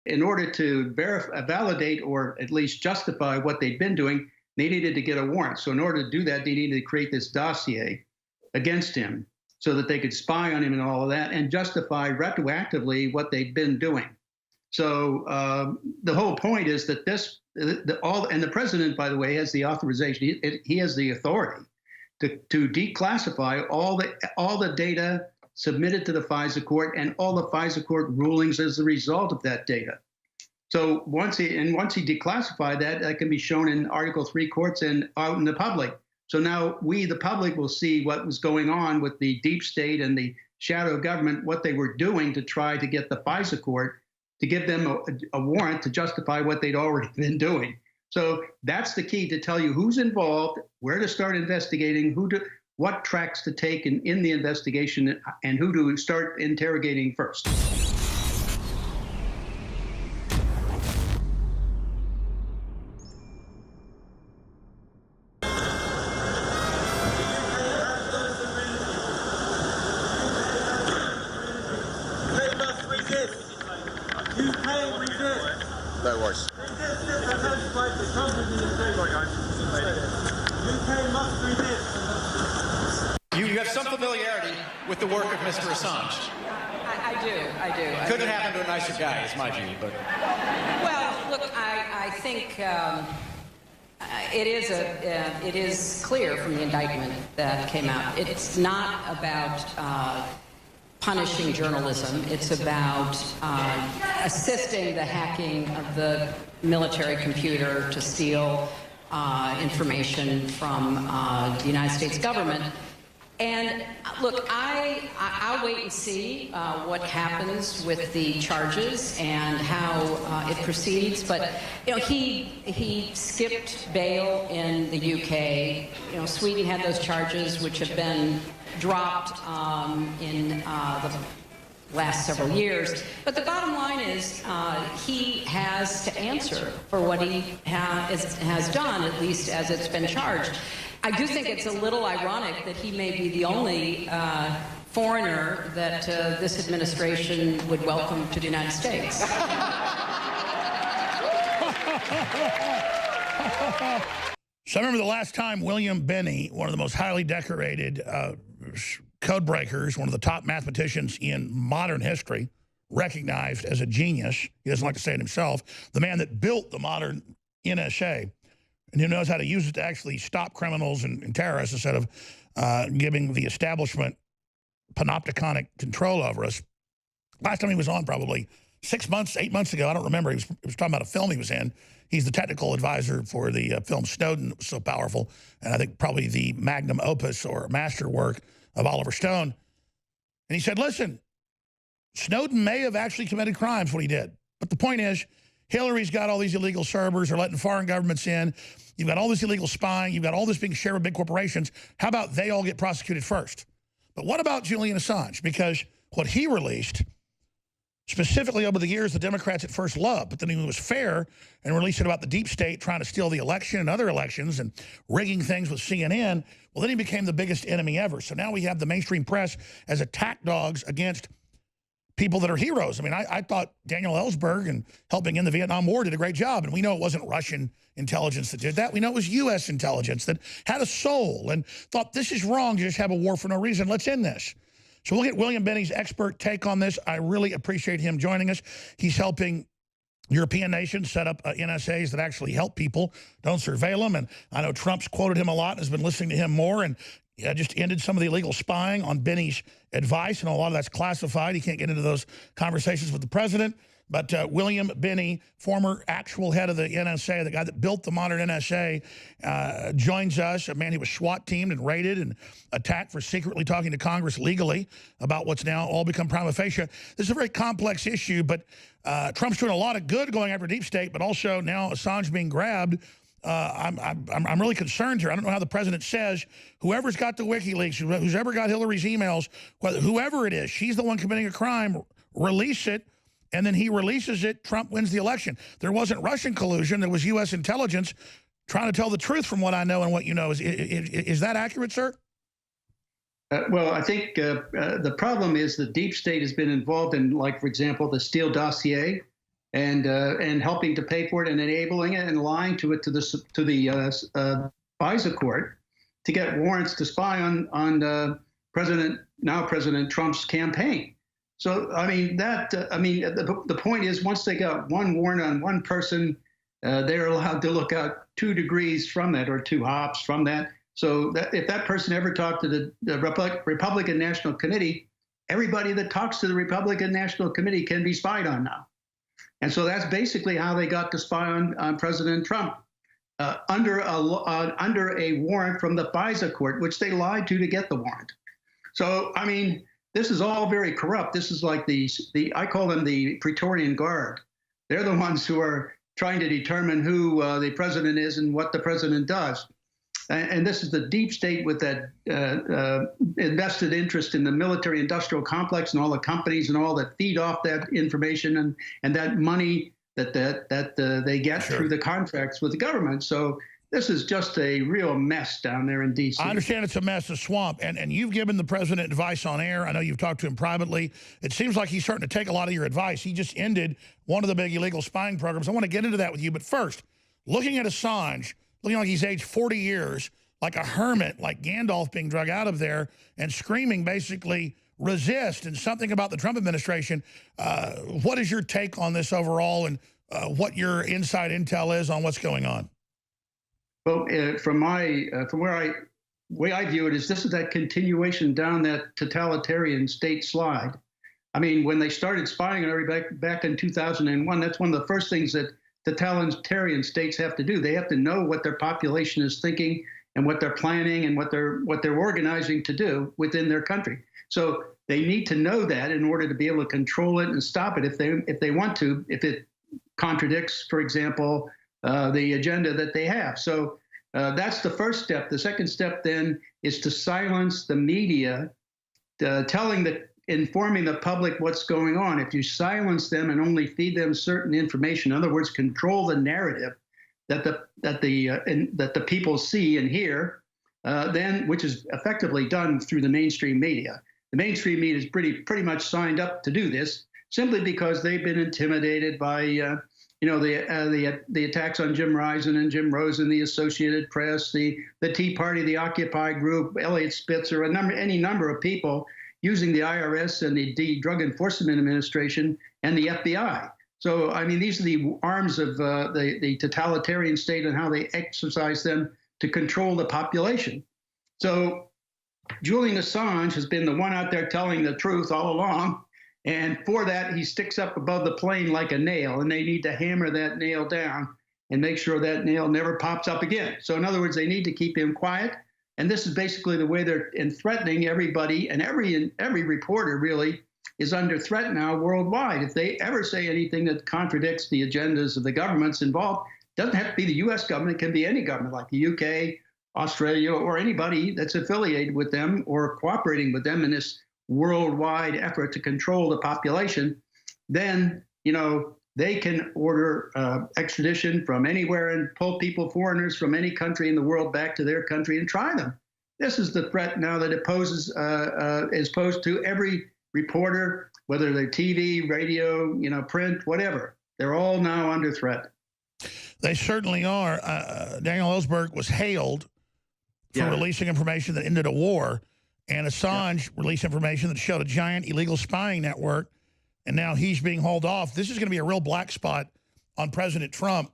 in order to validate or at least justify what they'd been doing, they needed to get a warrant. So in order to do that, they needed to create this dossier against him so that they could spy on him and all of that and justify retroactively what they'd been doing. So the whole point is that and the president, by the way, has the authorization. He has the authority to declassify all the data submitted to the FISA court and all the FISA court rulings as a result of that data. So once he declassified that, that can be shown in Article 3 courts and out in the public. So now we, the public, will see what was going on with the deep state and the shadow government, what they were doing to try to get the FISA court to give them a warrant to justify what they'd already been doing. So that's the key to tell you who's involved, where to start investigating, what tracks to take in the investigation, and who to start interrogating first. No worries. You have some familiarity with the work of Mr. Assange. I do. Couldn't happen to a nicer guy, is my view. But well, look, I think it is clear from the indictment that came out. It's not about punishing journalism. It's about assisting the hacking of the military computer to steal information from the United States government. And look, I'll wait and see what happens with the charges and how it proceeds. But you know, he skipped bail in the UK. You know, Sweden had those charges, which have been dropped in the last several years. But the bottom line is he has to answer for what he has done, at least as it's been charged. I do think it's a little ironic that he may be the only foreigner that this administration would welcome to the United States. So I remember the last time William Binney, one of the most highly decorated code breakers, one of the top mathematicians in modern history, recognized as a genius, he doesn't like to say it himself, the man that built the modern NSA, and who knows how to use it to actually stop criminals and terrorists instead of giving the establishment panopticonic control over us. Last time he was on, probably 6 months, 8 months ago, I don't remember, he was talking about a film he was in. He's the technical advisor for the film Snowden that was so powerful, and I think probably the magnum opus or masterwork of Oliver Stone. And he said, listen, Snowden may have actually committed crimes, what he did. But the point is, Hillary's got all these illegal servers. They're letting foreign governments in. You've got all this illegal spying. You've got all this being shared with big corporations. How about they all get prosecuted first? But what about Julian Assange? Because what he released, specifically over the years, the Democrats at first loved, but then he was fair and released it about the deep state trying to steal the election and other elections and rigging things with CNN. Well, then he became the biggest enemy ever. So now we have the mainstream press as attack dogs against people that are heroes. I mean, I thought Daniel Ellsberg and helping in the Vietnam War did a great job. And we know it wasn't Russian intelligence that did that. We know it was U.S. intelligence that had a soul and thought this is wrong to just have a war for no reason. Let's end this. So we'll get William Binney's expert take on this. I really appreciate him joining us. He's helping European nations set up NSAs that actually help people, don't surveil them. And I know Trump's quoted him a lot and has been listening to him more. And just ended some of the illegal spying on Binney's advice, and a lot of that's classified. He can't get into those conversations with the president. But William Binney, former actual head of the NSA, the guy that built the modern NSA, joins us. A man who was SWAT teamed and raided and attacked for secretly talking to Congress legally about what's now all become prima facie. This is a very complex issue, but Trump's doing a lot of good going after deep state, but also now Assange being grabbed. I'm really concerned here. I don't know how the president says whoever's got the WikiLeaks, who's ever got Hillary's emails, whoever it is, she's the one committing a crime, release it, and then he releases it, Trump wins the election. There wasn't Russian collusion. There was U.S. intelligence trying to tell the truth from what I know and what you know. Is that accurate, sir? Well, I think the problem is the deep state has been involved in, like, for example, the Steele dossier. and helping to pay for it and enabling it and lying to it to the FISA court to get warrants to spy on now President Trump's campaign. So I mean the point is, once they got one warrant on one person, they're allowed to look out 2 degrees from that, or 2 hops from that. So that if that person ever talked to the Republican National Committee, everybody that talks to the Republican National Committee can be spied on now. And so that's basically how they got to spy on President Trump, under a warrant from the FISA court, which they lied to get the warrant. So I mean, this is all very corrupt. This is like I call them the Praetorian Guard. They're the ones who are trying to determine who the president is and what the president does. And this is the deep state with that invested interest in the military-industrial complex and all the companies and all that feed off that information and that money that they get through the contracts with the government. So this is just a real mess down there in D.C. I understand it's a mess, a swamp, and you've given the president advice on air. I know you've talked to him privately. It seems like he's starting to take a lot of your advice. He just ended one of the big illegal spying programs. I want to get into that with you, but first, looking at Assange, looking like he's aged 40 years, like a hermit, like Gandalf being drug out of there and screaming basically resist, and something about the Trump administration. What is your take on this overall, and what your inside intel is on what's going on? Well, from where way I view it is, this is that continuation down that totalitarian state slide. I mean, when they started spying on everybody back in 2001, that's one of the first things that totalitarian states have to do. They have to know what their population is thinking and what they're planning and what they're organizing to do within their country. So they need to know that in order to be able to control it and stop it if they want to, if it contradicts, for example, the agenda that they have. So that's the first step. The second step then is to silence the media, informing the public what's going on. If you silence them and only feed them certain information, in other words, control the narrative that the people see and hear, then, which is effectively done through the mainstream media. The mainstream media is pretty much signed up to do this, simply because they've been intimidated by the attacks on Jim Risen and Jim Rosen, the Associated Press, the Tea Party, the Occupy group, Elliot Spitzer, any number of people using the IRS and the Drug Enforcement Administration and the FBI. So, I mean, these are the arms of the totalitarian state and how they exercise them to control the population. So Julian Assange has been the one out there telling the truth all along. And for that, he sticks up above the plane like a nail, and they need to hammer that nail down and make sure that nail never pops up again. So in other words, they need to keep him quiet. And this is basically the way they're threatening everybody, and every reporter really is under threat now worldwide. If they ever say anything that contradicts the agendas of the governments involved, it doesn't have to be the U.S. government, it can be any government like the UK, Australia, or anybody that's affiliated with them or cooperating with them in this worldwide effort to control the population. Then, they can order extradition from anywhere and pull foreigners from any country in the world back to their country and try them. This is the threat now that it poses, is posed to every reporter, whether they're TV, radio, print, whatever. They're all now under threat. They certainly are. Daniel Ellsberg was hailed for releasing information that ended a war, and Assange released information that showed a giant illegal spying network, and now he's being hauled off. This is going to be a real black spot on President Trump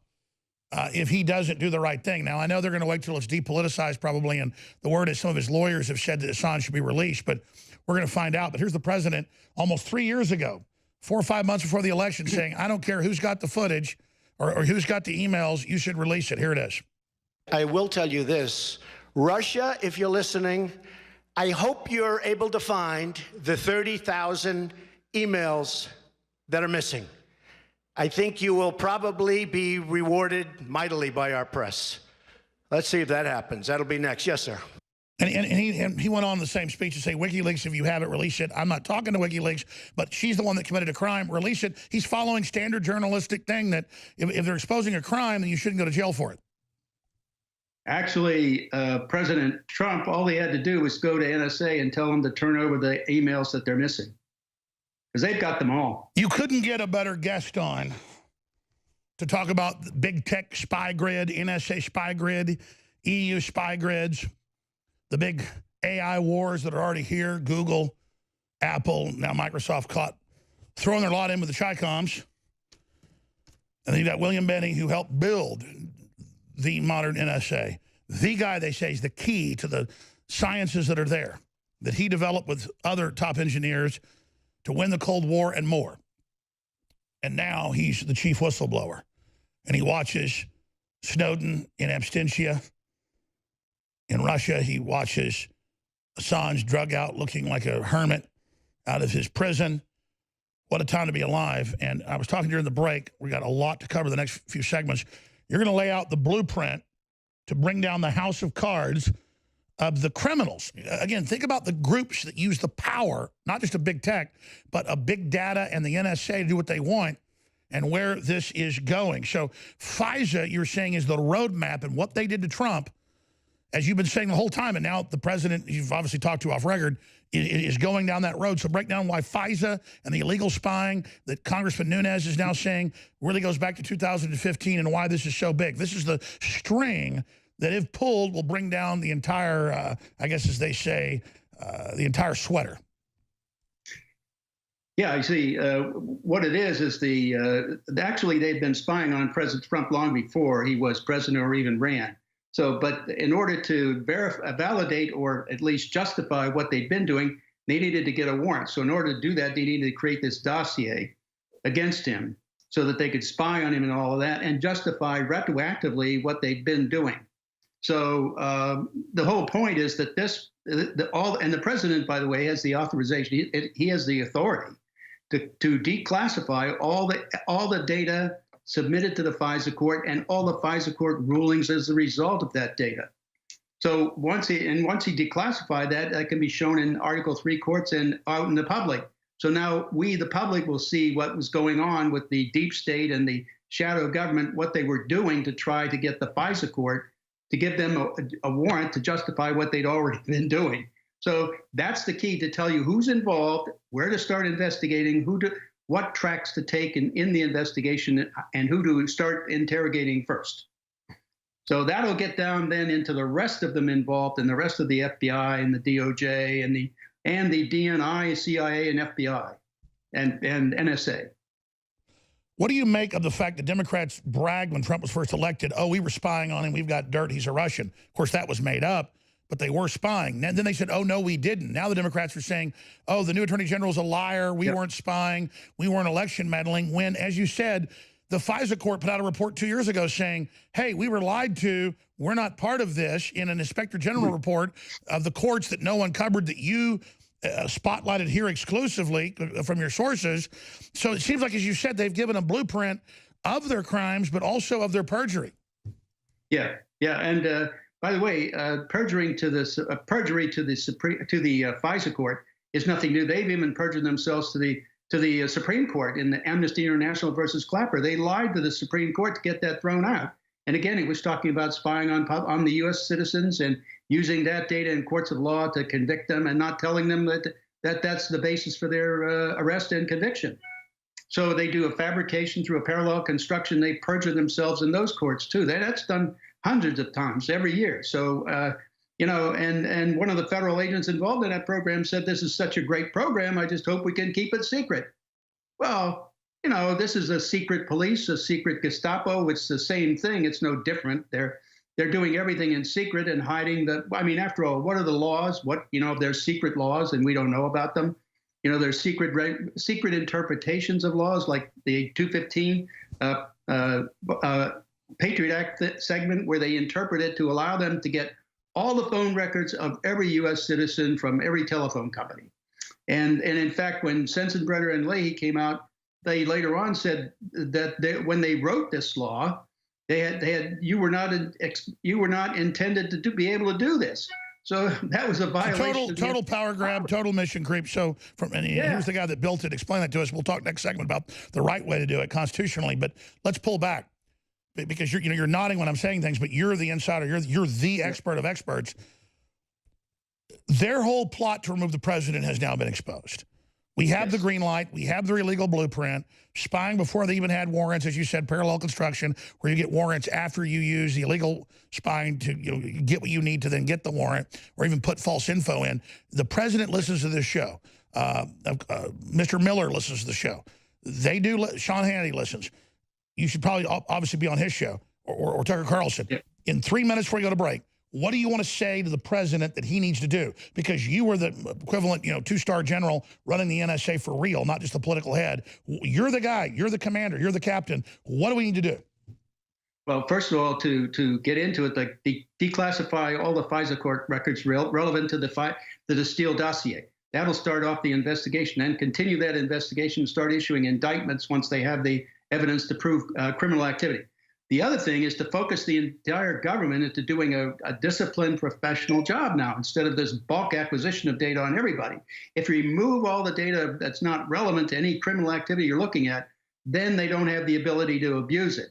if he doesn't do the right thing. Now, I know they're going to wait till it's depoliticized probably, and the word is some of his lawyers have said that Assange should be released, but we're going to find out. But here's the president almost 3 years ago, 4 or 5 months before the election, saying, I don't care who's got the footage or who's got the emails, you should release it. Here it is. I will tell you this. Russia, if you're listening, I hope you're able to find the 30,000 emails that are missing. I think you will probably be rewarded mightily by our press. Let's see if that happens. That'll be next. Yes, sir. And he went on the same speech to say, WikiLeaks, if you have it, release it. I'm not talking to WikiLeaks, but she's the one that committed a crime. Release it. He's following standard journalistic thing that if they're exposing a crime, then you shouldn't go to jail for it. Actually, President Trump, all he had to do was go to NSA and tell them to turn over the emails that they're missing, because they've got them all. You couldn't get a better guest on to talk about the big tech spy grid, NSA spy grid, EU spy grids, the big AI wars that are already here, Google, Apple, now Microsoft caught throwing their lot in with the Chi-Coms. And then you got William Binney, who helped build the modern NSA. The guy, they say, is the key to the sciences that are there, that he developed with other top engineers to win the Cold War and more. And now he's the chief whistleblower. And he watches Snowden in absentia in Russia. He watches Assange drug out looking like a hermit out of his prison. What a time to be alive. And I was talking during the break. We got a lot to cover the next few segments. You're going to lay out the blueprint to bring down the house of cards of the criminals. Again, think about the groups that use the power, not just a big tech, but a big data and the NSA to do what they want and where this is going. So FISA, you're saying, is the roadmap, and what they did to Trump, as you've been saying the whole time, and now the president, you've obviously talked to off record, is going down that road. So break down why FISA and the illegal spying that Congressman Nunes is now saying really goes back to 2015 and why this is so big. This is the string that, if pulled, will bring down the entire, I guess as they say, the entire sweater. Yeah, I see. What it is actually they've been spying on President Trump long before he was president or even ran. So, but in order to validate or at least justify what they'd been doing, they needed to get a warrant. So in order to do that, they needed to create this dossier against him so that they could spy on him and all of that and justify retroactively what they'd been doing. So the whole point is that and the president, by the way, has the authorization. He has the authority to declassify all the data submitted to the FISA court and all the FISA court rulings as a result of that data. So once he declassified that can be shown in Article 3 courts and out in the public. So now we, the public, will see what was going on with the deep state and the shadow government, what they were doing to try to get the FISA court to give them a warrant to justify what they'd already been doing. So that's the key to tell you who's involved, where to start investigating, what tracks to take in the investigation, and who to start interrogating first. So that'll get down then into the rest of them involved and the rest of the FBI and the DOJ and the DNI, CIA, and FBI and NSA. What do you make of the fact that Democrats bragged when Trump was first elected, oh, we were spying on him, we've got dirt, he's a Russian. Of course, that was made up, but they were spying. And then they said, oh, no, we didn't. Now the Democrats are saying, oh, the new attorney general's a liar, we weren't spying, we weren't election meddling, when, as you said, the FISA court put out a report 2 years ago saying, hey, we were lied to, we're not part of this, in an inspector general report of the courts that no one covered, that you spotlighted here exclusively from your sources. So it seems like, as you said, they've given a blueprint of their crimes, but also of their perjury. Yeah. And by the way, perjury to the FISA court is nothing new. They've even perjured themselves to the Supreme Court in the Amnesty International versus Clapper. They lied to the Supreme Court to get that thrown out. And again, it was talking about spying on the U.S. citizens and using that data in courts of law to convict them and not telling them that that's the basis for their arrest and conviction. So they do a fabrication through a parallel construction. They perjure themselves in those courts too. That's done hundreds of times every year. So, and one of the federal agents involved in that program said, this is such a great program, I just hope we can keep it secret. Well, this is a secret police, a secret Gestapo. It's the same thing. It's no different. They're doing everything in secret and hiding after all, what are the laws? There's secret laws and we don't know about them. There's secret interpretations of laws, like the 215 Patriot Act segment, where they interpret it to allow them to get all the phone records of every U.S. citizen from every telephone company. And in fact, when Sensenbrenner and Leahy came out, they later on said that when they wrote this law, you were not intended to be able to do this. So that was a violation. Total power grab, total mission creep. So here's the guy that built it. Explain that to us. We'll talk next segment about the right way to do it constitutionally. But let's pull back, because you're nodding when I'm saying things, but you're the insider. You're the expert of experts. Their whole plot to remove the president has now been exposed. We have the green light. We have their illegal blueprint. Spying before they even had warrants, as you said, parallel construction, where you get warrants after you use the illegal spying to get what you need to then get the warrant, or even put false info in. The president listens to this show. Mr. Miller listens to the show. They do. Sean Hannity listens. You should probably obviously be on his show, or Tucker Carlson. Yep. In 3 minutes before you go to break, what do you want to say to the president that he needs to do? Because you were the equivalent, two-star general running the NSA for real, not just the political head. You're the guy. You're the commander. You're the captain. What do we need to do? Well, first of all, to get into it, declassify all the FISA court records relevant to the Steele dossier. That'll start off the investigation and continue that investigation, start issuing indictments once they have the evidence to prove criminal activity. The other thing is to focus the entire government into doing a disciplined professional job now, instead of this bulk acquisition of data on everybody. If you remove all the data that's not relevant to any criminal activity you're looking at, then they don't have the ability to abuse it.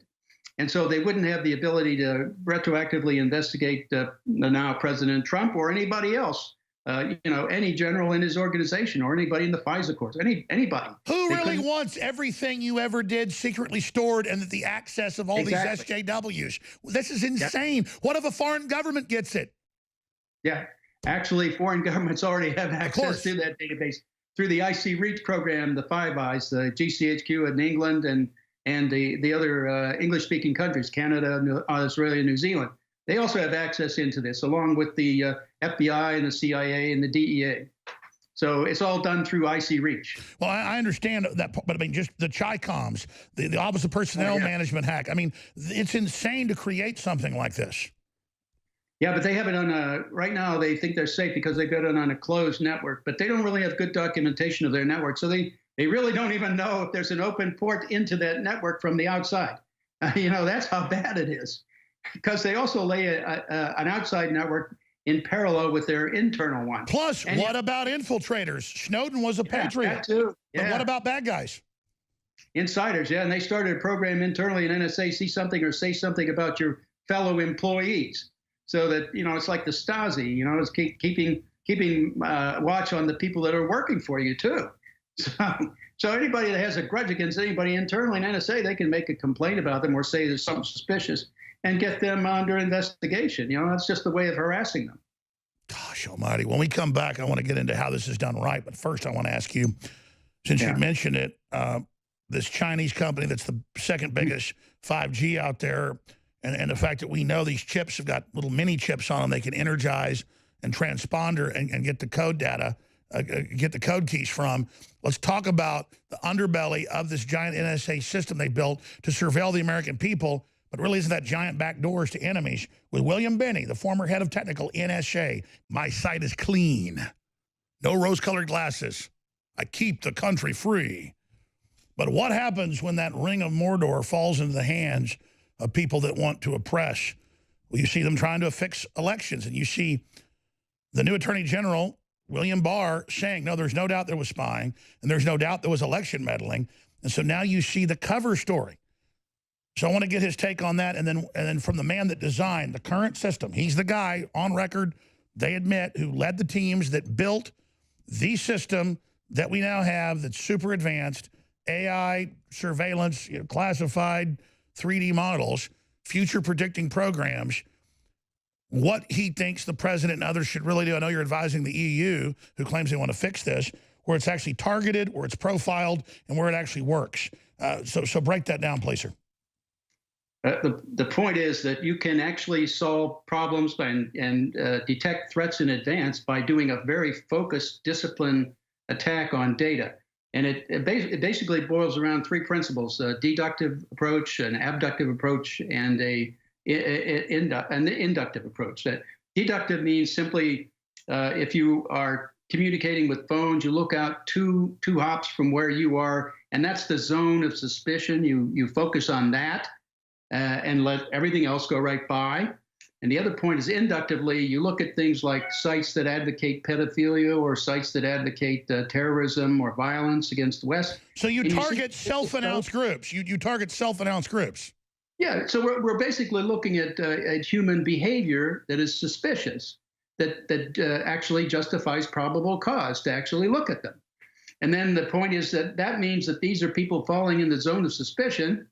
And so they wouldn't have the ability to retroactively investigate now President Trump or anybody else. Any general in his organization or anybody in the FISA courts, anybody. Who really wants everything you ever did secretly stored and the access of all these SJWs? This is insane. What if a foreign government gets it? Yeah. Actually, foreign governments already have access to that database through the IC Reach program, the Five Eyes, the GCHQ in England and the other English-speaking countries, Canada, Australia, New Zealand. They also have access into this, along with the FBI and the CIA and the DEA. So it's all done through IC Reach. Well, I understand that, but I mean, just the CHICOMs, the Office of Personnel Management hack. I mean, it's insane to create something like this. Yeah, but they have it on right now they think they're safe because they've got it on a closed network, but they don't really have good documentation of their network. So they really don't even know if there's an open port into that network from the outside. That's how bad it is. Because they also lay an outside network in parallel with their internal one. Plus, what about infiltrators? Snowden was a patriot. That too. Yeah. But what about bad guys? Insiders, and they started a program internally in NSA, see something or say something about your fellow employees. So that, it's like the Stasi, it's keeping watch on the people that are working for you too. So anybody that has a grudge against anybody internally in NSA, they can make a complaint about them or say there's something suspicious and get them under investigation. That's just a way of harassing them. Gosh almighty. When we come back, I want to get into how this is done right. But first, I want to ask you, since you mentioned it, this Chinese company that's the second biggest 5G out there, and the fact that we know these chips have got little mini chips on them they can energize and transponder and get the code data, get the code keys from. Let's talk about the underbelly of this giant NSA system they built to surveil the American people. But really isn't that giant back doors to enemies with William Binney, the former head of technical NSA. My sight is clean. No rose-colored glasses. I keep the country free. But what happens when that ring of Mordor falls into the hands of people that want to oppress? Well, you see them trying to fix elections, and you see the new Attorney General, William Barr, saying, no, there's no doubt there was spying, and there's no doubt there was election meddling. And so now you see the cover story. So I want to get his take on that, and then from the man that designed the current system. He's the guy on record, they admit, who led the teams that built the system that we now have that's super advanced, AI, surveillance, classified 3D models, future predicting programs, what he thinks the president and others should really do. I know you're advising the EU, who claims they want to fix this, where it's actually targeted, where it's profiled, and where it actually works. So break that down, please, sir. The point is that you can actually solve problems and detect threats in advance by doing a very focused, disciplined attack on data. And it basically boils around three principles: a deductive approach, an abductive approach, and an inductive approach. That deductive means simply if you are communicating with phones, you look out two hops from where you are, and that's the zone of suspicion. You focus on that. And let everything else go right by. And the other point is inductively, you look at things like sites that advocate pedophilia or sites that advocate terrorism or violence against the West. So you target self-announced groups. You target self-announced groups. Yeah, so we're basically looking at human behavior that is suspicious, that actually justifies probable cause to actually look at them. And then the point is that that means that these are people falling in the zone of suspicion.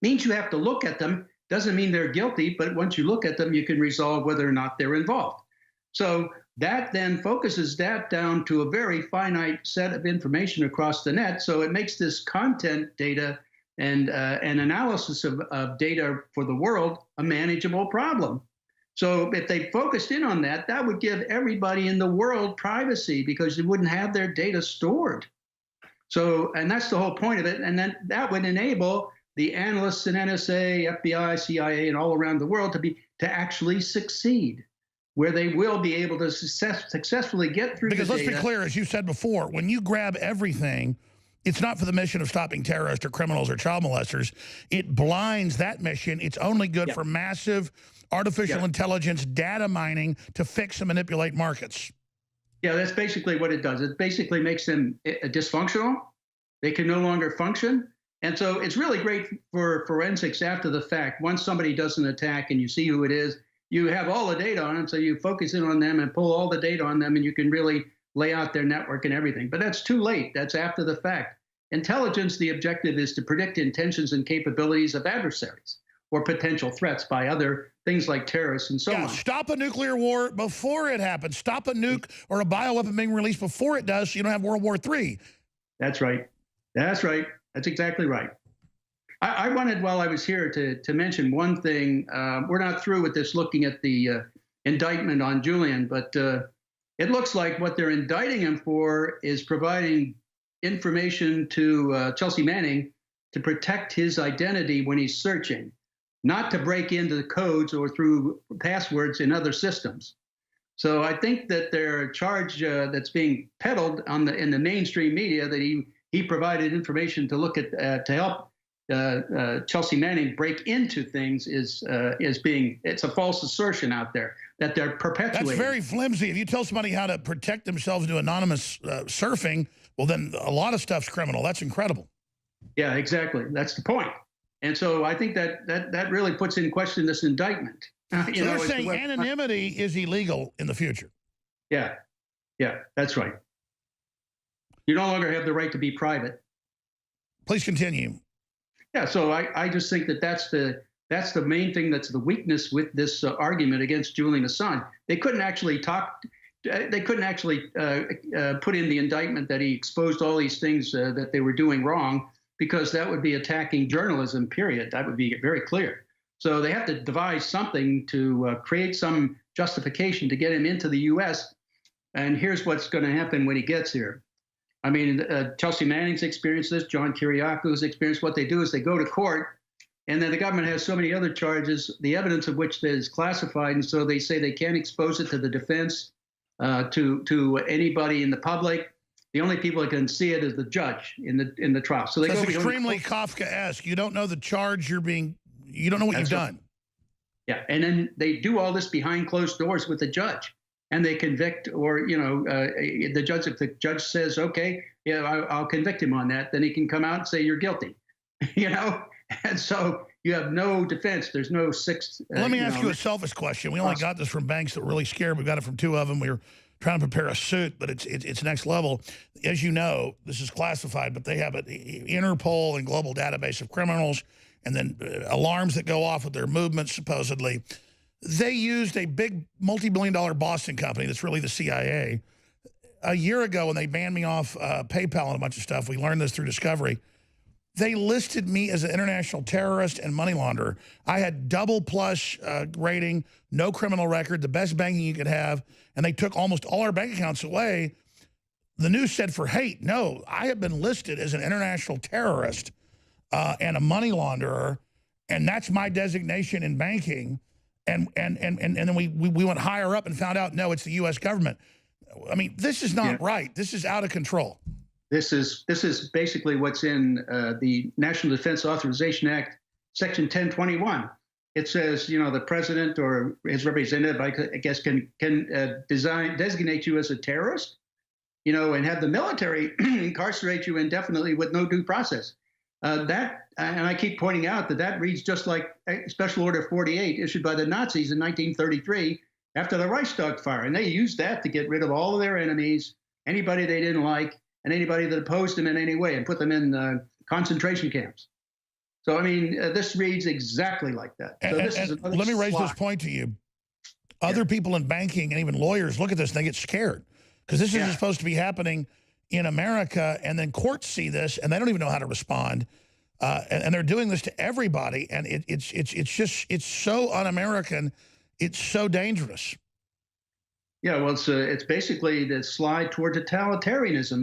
Means you have to look at them. Doesn't mean they're guilty, but once you look at them, you can resolve whether or not they're involved. So that then focuses that down to a very finite set of information across the net. So it makes this content data and an analysis of data for the world a manageable problem. So if they focused in on that, that would give everybody in the world privacy because they wouldn't have their data stored. So, and that's the whole point of it. And then that would enable the analysts in NSA, FBI, CIA, and all around the world to actually succeed, where they will be able to successfully get through because the let's data. be clear, as you said before, when you grab everything, it's not for the mission of stopping terrorists or criminals or child molesters. It blinds that mission. It's only good for massive artificial intelligence data mining to fix and manipulate markets. Yeah, that's basically what it does. It basically makes them dysfunctional. They can no longer function. And so it's really great for forensics after the fact. Once somebody does an attack and you see who it is, you have all the data on them, so you focus in on them and pull all the data on them, and you can really lay out their network and everything. But that's too late. That's after the fact. Intelligence, the objective is to predict intentions and capabilities of adversaries or potential threats by other things like terrorists and so on. Stop a nuclear war before it happens. Stop a nuke or a bioweapon being released before it does so you don't have World War III. That's right. That's right. That's exactly right. I wanted, while I was here, to mention one thing. We're not through with this, looking at the indictment on Julian, but it looks like what they're indicting him for is providing information to Chelsea Manning to protect his identity when he's searching, not to break into the codes or through passwords in other systems. So I think that their charge that's being peddled in the mainstream media, that he provided information to look at to help Chelsea Manning break into things, it's a false assertion out there that they're perpetuating. That's very flimsy. If you tell somebody how to protect themselves to anonymous surfing, well, then a lot of stuff's criminal. That's incredible. Yeah, exactly. That's the point. And so I think that really puts in question this indictment. So they're saying anonymity is illegal in the future. Yeah, that's right. You no longer have the right to be private. Please continue. Yeah, so I just think that's the main thing, that's the weakness with this argument against Julian Assange. They couldn't actually put in the indictment that he exposed all these things that they were doing wrong, because that would be attacking journalism, period. That would be very clear. So they have to devise something to create some justification to get him into the U.S. And here's what's going to happen when he gets here. I mean, Chelsea Manning's experienced this, John Kiriako's experienced. What they do is they go to court, and then the government has so many other charges, the evidence of which is classified, and so they say they can't expose it to the defense, to anybody in the public. The only people that can see it is the judge in the trial. So that's extremely Kafkaesque. You don't know the charge you don't know what you've done. Yeah, and then they do all this behind closed doors with the judge. And they convict, or if the judge says, okay, I'll convict him on that, then he can come out and say you're guilty, And so you have no defense. There's no sixth. Let me ask you a selfish question. We only got this from banks that were really scared. We got it from two of them. We were trying to prepare a suit, but it's next level. As you know, this is classified, but they have an Interpol and global database of criminals, and then alarms that go off with their movements, supposedly. They used a big multi-billion-dollar Boston company that's really the CIA. A year ago, when they banned me off PayPal and a bunch of stuff, we learned this through discovery, they listed me as an international terrorist and money launderer. I had double plus rating, no criminal record, the best banking you could have, and they took almost all our bank accounts away. The news said for hate. No, I have been listed as an international terrorist and a money launderer, and that's my designation in banking. And then we went higher up and found out, no, it's the U.S. government. I mean, this is not right. This is out of control. This is basically what's in the National Defense Authorization Act, Section 1021. It says, the president or his representative, I guess, can designate you as a terrorist, and have the military incarcerate you indefinitely with no due process. And I keep pointing out that reads just like Special Order 48 issued by the Nazis in 1933 after the Reichstag fire. And they used that to get rid of all of their enemies, anybody they didn't like, and anybody that opposed him in any way, and put them in concentration camps. So, I mean, this reads exactly like that. So this is let me raise this point to you. Other people in banking and even lawyers look at this and they get scared because this isn't supposed to be happening in America, and then courts see this and they don't even know how to respond. And they're doing this to everybody, and it's so un-American, it's so dangerous. Yeah, well, it's basically the slide toward totalitarianism.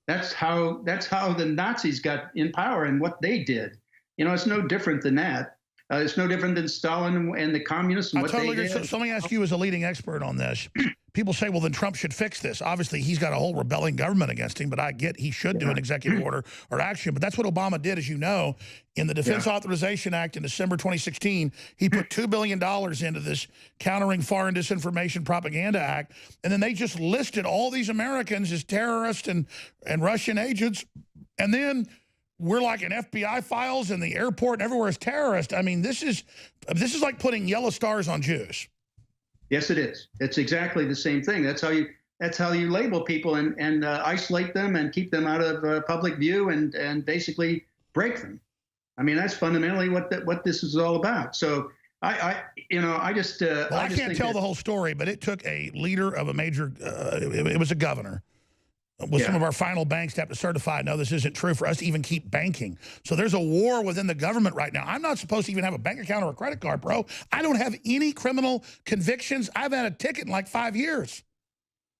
That's how the Nazis got in power and what they did. You know, it's no different than that. It's no different than Stalin and the communists and what they did. So let me ask you, as a leading expert on this, people say, well, then Trump should fix this. Obviously, he's got a whole rebelling government against him, but I get he should do an executive order or action. But that's what Obama did, as you know. In the Defense Authorization Act in December 2016, he put $2 billion into this Countering Foreign Disinformation Propaganda Act. And then they just listed all these Americans as terrorists and Russian agents. And then we're like in FBI files in the airport and everywhere as terrorists. I mean, this is like putting yellow stars on Jews. Yes, it is. It's exactly the same thing. That's how you label people and isolate them and keep them out of public view and basically break them. I mean, that's fundamentally what this is all about. So I can't tell the whole story, but it took a leader of a major. It was a governor. With some of our final banks to have to certify, no, this isn't true, for us to even keep banking. So there's a war within the government right now. I'm not supposed to even have a bank account or a credit card, bro. I don't have any criminal convictions. I've had a ticket in like 5 years.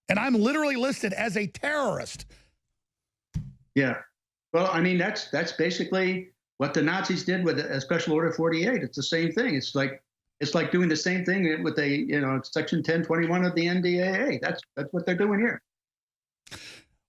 And I'm literally listed as a terrorist. Yeah. Well, I mean, that's basically what the Nazis did with Special Order 48. It's the same thing. It's like doing the same thing with Section 1021 of the NDAA. That's what they're doing here.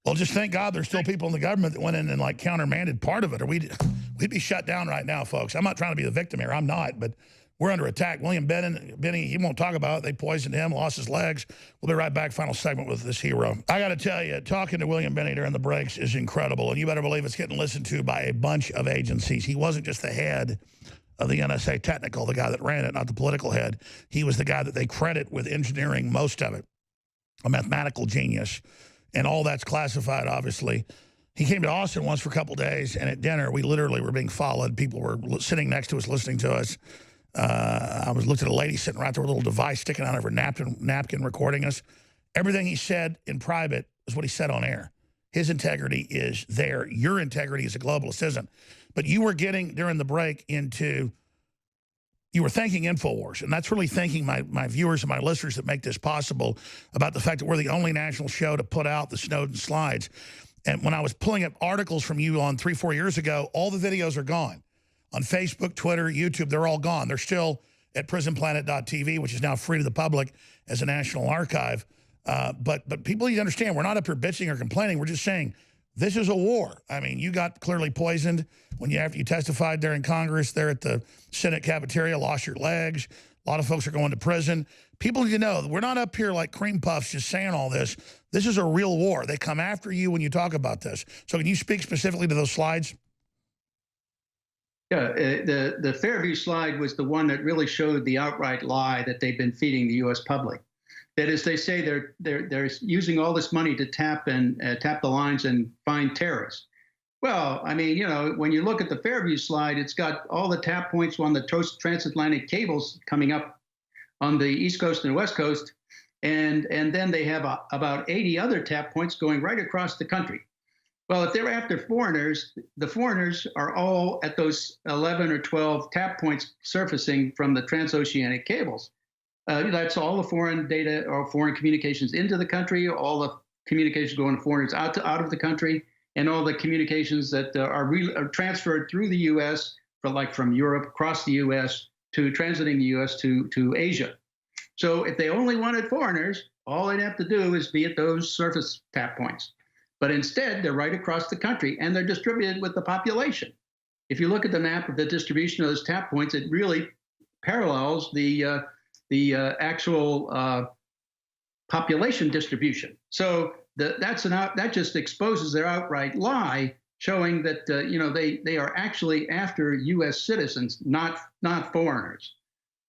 Well, just thank God there's still people in the government that went in and like countermanded part of it, or we'd be shut down right now, folks. I'm not trying to be the victim here. I'm not, but we're under attack. William Binney, he won't talk about it. They poisoned him, lost his legs. We'll be right back. Final segment with this hero. I got to tell you, talking to William Binney during the breaks is incredible, and you better believe it's getting listened to by a bunch of agencies. He wasn't just the head of the NSA technical, the guy that ran it, not the political head. He was the guy that they credit with engineering most of it, a mathematical genius. And all that's classified, obviously. He came to Austin once for a couple days, and at dinner, we literally were being followed. People were sitting next to us, listening to us. I looked at a lady sitting right there with a little device sticking out of her napkin recording us. Everything he said in private is what he said on air. His integrity is there. Your integrity as a globalist isn't. But you were getting, during the break, you were thanking InfoWars, and that's really thanking my viewers and my listeners that make this possible, about the fact that we're the only national show to put out the Snowden slides. And when I was pulling up articles from you on 3-4 years ago, all the videos are gone. On Facebook, Twitter, YouTube, they're all gone. They're still at prisonplanet.tv, which is now free to the public as a national archive. But people need to understand, we're not up here bitching or complaining. We're just saying, this is a war. I mean, you got clearly poisoned after you testified there in Congress, there at the Senate cafeteria, lost your legs. A lot of folks are going to prison. People need to know that we're not up here like cream puffs just saying all this. This is a real war. They come after you when you talk about this. So can you speak specifically to those slides? Yeah, the Fairview slide was the one that really showed the outright lie that they've been feeding the U.S. public. That is, they say they're using all this money to tap the lines and find terrorists. Well, I mean, when you look at the Fairview slide, it's got all the tap points on the transatlantic cables coming up on the East Coast and West Coast, and then they have about 80 other tap points going right across the country. Well, if they're after foreigners, the foreigners are all at those 11 or 12 tap points surfacing from the transoceanic cables. That's all the foreign data or foreign communications into the country, all the communications going to foreigners out of the country, and all the communications that are transferred through the U.S. from Europe across the U.S. to transiting the U.S. to Asia. So if they only wanted foreigners, all they'd have to do is be at those surface tap points. But instead, they're right across the country, and they're distributed with the population. If you look at the map of the distribution of those tap points, it really parallels the actual population distribution. So that just exposes their outright lie, showing that they are actually after U.S. citizens, not foreigners.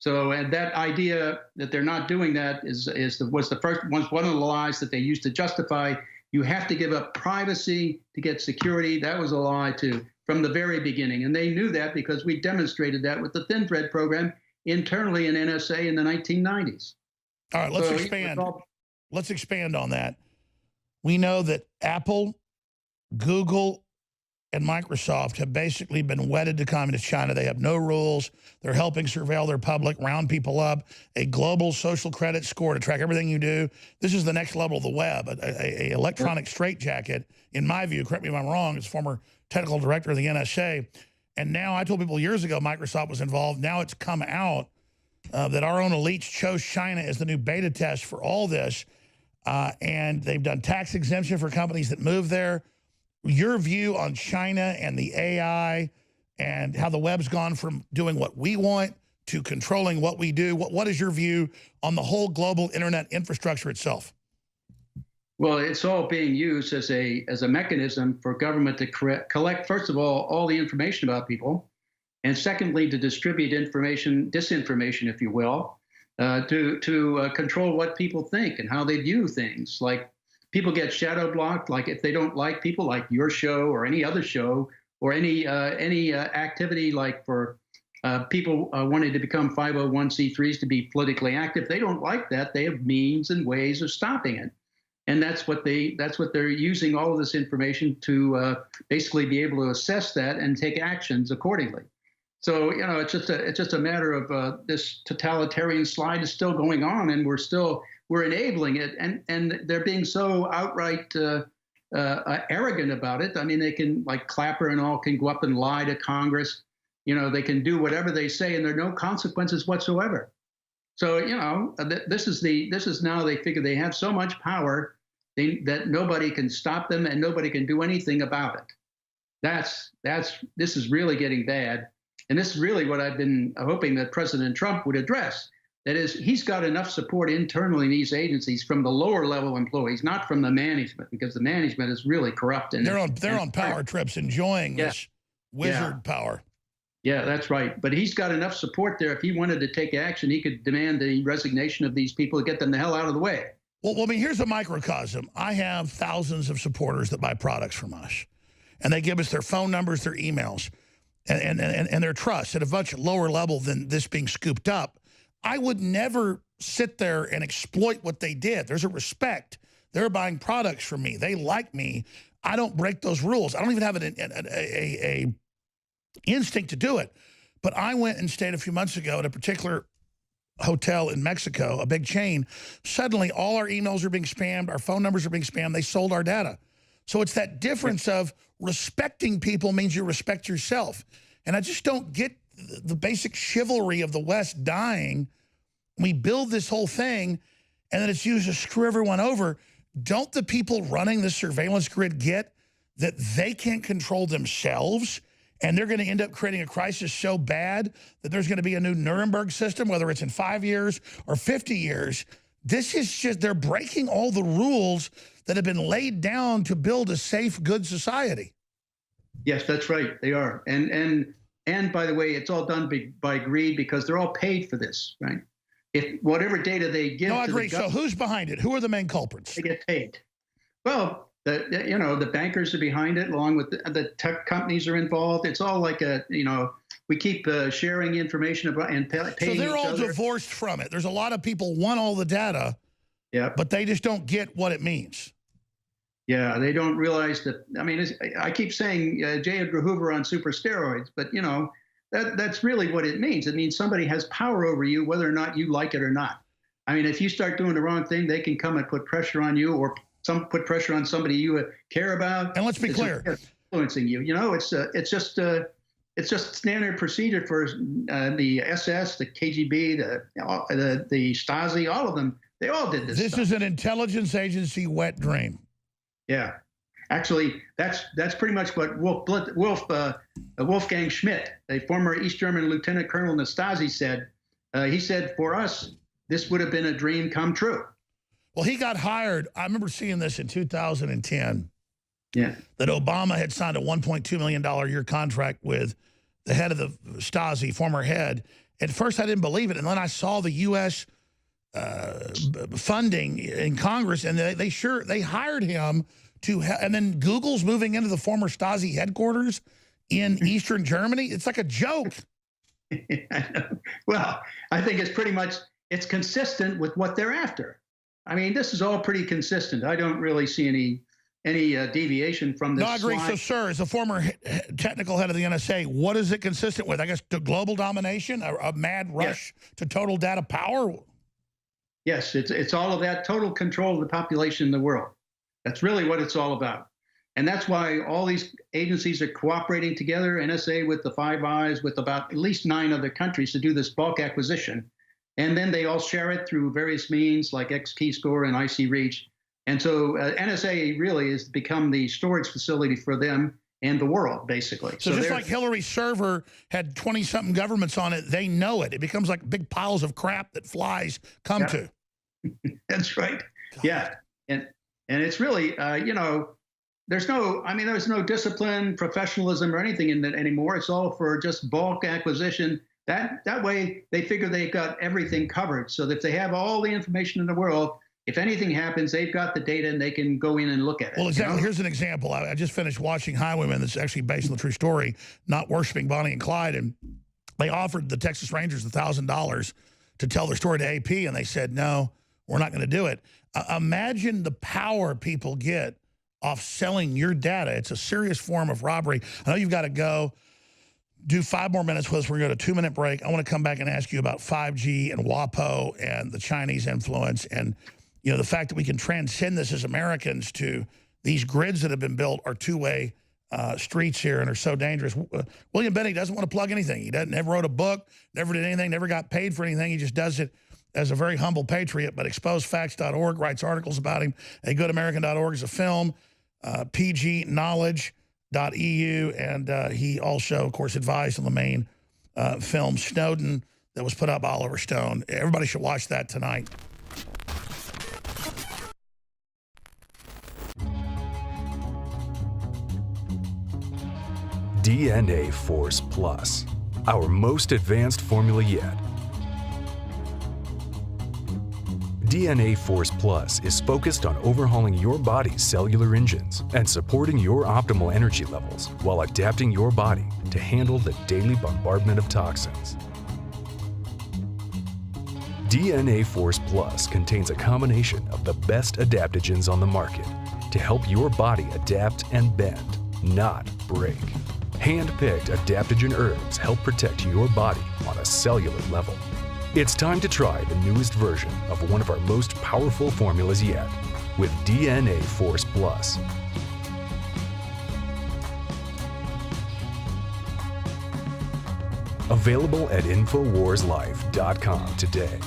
So, and that idea that they're not doing that was one of the lies that they used to justify You have to give up privacy to get security. That was a lie, too, from the very beginning. And they knew that because we demonstrated that with the Thin Thread program internally in NSA in the 1990s. All right, let's expand. Let's expand on that. We know that Apple, Google, and Microsoft have basically been wedded to communist China. They have no rules. They're helping surveil their public, round people up, a global social credit score to track everything you do. This is the next level of the web, a electronic straitjacket, in my view, correct me if I'm wrong, as former technical director of the NSA. And now, I told people years ago Microsoft was involved. Now it's come out that our own elites chose China as the new beta test for all this. And they've done tax exemption for companies that move there. Your view on China and the AI and how the web's gone from doing what we want to controlling what we do. What is your view on the whole global internet infrastructure itself? Well, it's all being used as a mechanism for government to collect, first of all the information about people, and secondly, to distribute information, disinformation, if you will, to control what people think and how they view things. Like, people get shadow blocked, like if they don't like people like your show or any other show or any activity, like for people wanting to become 501c3s to be politically active. They don't like that. They have means and ways of stopping it. And that's what they're using all of this information to basically be able to assess that and take actions accordingly. So, you know, it's just a matter of this totalitarian slide is still going on, and we're enabling it, and they're being so outright arrogant about it. I mean, they can, like Clapper and all, can go up and lie to Congress. You know, they can do whatever they say, and there are no consequences whatsoever. So, you know, this is now they figure they have so much power that nobody can stop them and nobody can do anything about it. This is really getting bad, and this is really what I've been hoping that President Trump would address. That is, he's got enough support internally in these agencies from the lower level employees, not from the management, because the management is really corrupt. And they're on power trips enjoying this wizard power. Yeah, that's right. But he's got enough support there. If he wanted to take action, he could demand the resignation of these people to get them the hell out of the way. Well, I mean, here's a microcosm. I have thousands of supporters that buy products from us, and they give us their phone numbers, their emails, and their trust at a much lower level than this being scooped up. I would never sit there and exploit what they did. There's a respect. They're buying products from me. They like me. I don't break those rules. I don't even have an instinct to do it. But I went and stayed a few months ago at a particular hotel in Mexico, a big chain. Suddenly, all our emails are being spammed. Our phone numbers are being spammed. They sold our data. So it's that difference of respecting people means you respect yourself. And I just don't get the basic chivalry of the West dying. We build this whole thing, and then it's used to screw everyone over. Don't the people running the surveillance grid get that they can't control themselves, and they're going to end up creating a crisis so bad that there's going to be a new Nuremberg system, whether it's in 5 years or 50 years? This is just, they're breaking all the rules that have been laid down to build a safe, good society. Yes, that's right. They are. And by the way, it's all done by greed, because they're all paid for this, right? If whatever data they give to the so who's behind it? Who are the main culprits? They get paid. Well, the bankers are behind it, along with the tech companies are involved. It's all like we keep sharing information about and paying So they're all other. Divorced from it. There's a lot of people want all the data, but they just don't get what it means. Yeah, they don't realize that. I mean, I keep saying J. Edgar Hoover on super steroids, but that's really what it means. It means somebody has power over you, whether or not you like it or not. I mean, if you start doing the wrong thing, they can come and put pressure on you, or put pressure on somebody you care about. And let's be clear, influencing you. It's just standard procedure for the SS, the KGB, the Stasi, all of them. They all did this. This stuff. is an intelligence agency wet dream. Yeah, actually, that's pretty much what Wolfgang Schmidt, a former East German lieutenant colonel in the Stasi, said. He said, for us, this would have been a dream come true. Well, he got hired. I remember seeing this in 2010. Yeah. That Obama had signed a $1.2 million a year contract with the head of the Stasi, former head. At first, I didn't believe it. And then I saw the U.S. Funding in Congress, and they hired him and then Google's moving into the former Stasi headquarters in Eastern Germany. It's like a joke. I know. Well, I think it's pretty much, it's consistent with what they're after. I mean, this is all pretty consistent. I don't really see any deviation from this. No, I agree. slide. So, sir, as a former technical head of the NSA, what is it consistent with? I guess to global domination, a mad rush to total data power? Yes, it's all of that, total control of the population in the world. That's really what it's all about. And that's why all these agencies are cooperating together, NSA with the Five Eyes, with about at least 9 other countries to do this bulk acquisition. And then they all share it through various means like X-Keyscore and IC Reach. And so NSA really has become the storage facility for them and the world, basically. So just like Hillary's server had 20-something governments on it, they know it. It becomes like big piles of crap that flies come to. That's right. God. Yeah. And it's really, you know, there's no discipline, professionalism, or anything in it anymore. It's all for just bulk acquisition. That way they figure they've got everything covered. So that if they have all the information in the world, if anything happens, they've got the data and they can go in and look at it. Well, exactly. You know? Here's an example. I just finished watching Highwaymen that's actually based on the true story, not worshiping Bonnie and Clyde. And they offered the Texas Rangers $1,000 to tell their story to AP. And they said, no, we're not going to do it. Imagine the power people get off selling your data. It's a serious form of robbery. I know you've got to go. Do 5 more minutes with us. We're going to go to a 2-minute break. I want to come back and ask you about 5G and WAPO and the Chinese influence and, you know, the fact that we can transcend this as Americans to these grids that have been built are two-way streets here and are so dangerous. William Binney doesn't want to plug anything. He never wrote a book, never did anything, never got paid for anything. He just does it as a very humble patriot. But exposefacts.org writes articles about him. AGoodAmerican.org is a film. PGKnowledge.eu, and he also, of course, advised on the main film Snowden that was put up by Oliver Stone. Everybody should watch that tonight. DNA Force Plus, our most advanced formula yet. DNA Force Plus is focused on overhauling your body's cellular engines and supporting your optimal energy levels while adapting your body to handle the daily bombardment of toxins. DNA Force Plus contains a combination of the best adaptogens on the market to help your body adapt and bend, not break. Hand-picked adaptogen herbs help protect your body on a cellular level. It's time to try the newest version of one of our most powerful formulas yet with DNA Force Plus. Available at InfoWarsLife.com today.